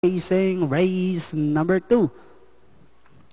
Racing race number 2.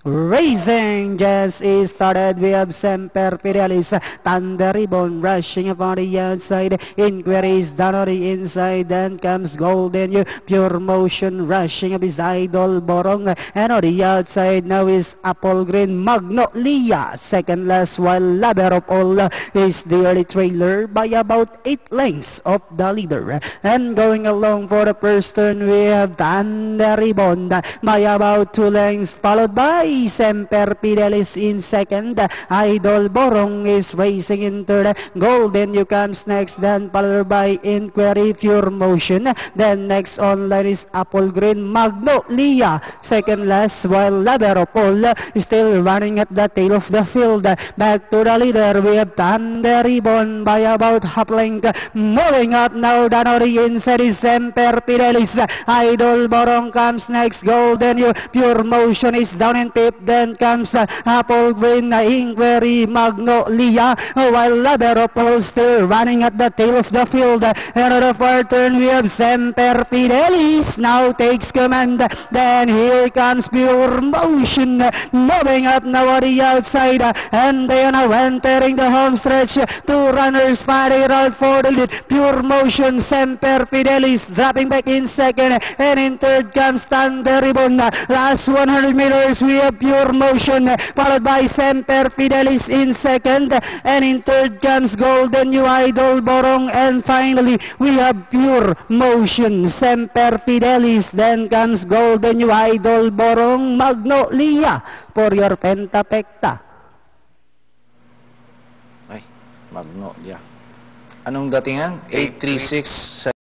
Racing just is started. We have Semper Fidelis, Thunder Ribbon rushing upon the outside. Inquiries down on the inside. Then comes Golden You, Pure Motion rushing up his Idol Borong. And on the outside now is Apple Green Magnolia. Second last, while Lover of All is the early trailer by about 8 lengths of the leader. And going along for the first turn, we have Thunder Ribbon by about 2 lengths, followed by Semper Fidelis in second. Idol Borong is racing in third. Golden You comes next, then followed by Inquiry, Pure Motion. Then next online is Apple Green Magnolia. Second last, while Lover of All is still running at the tail of the field. Back to the leader, we have Thunder Ribbon by about half length. Moving up now down on the inside is Semper Fidelis. Idol Borong comes next. Golden You, Pure Motion is down in fifth. Then comes Apple Green Inquiry Magnolia, while Lover of All still running at the tail of the field. And on the fourth turn, we have Semper Fidelis now takes command. Then here comes Pure Motion moving up now on the outside, and they are now entering the home stretch. 2 runners fighting out for the lead. Pure Motion, Semper Fidelis dropping back in second, and in third comes Thunder Ribbon. Last 100 meters, we have Pure Motion followed by Semper Fidelis in second, and in third comes Golden You, Idol Borong, and finally we have Pure Motion, Semper Fidelis, then comes Golden You, Idol Borong, Magnolia for your Pentapekta. Ay, Magnolia. Anong datingan? 836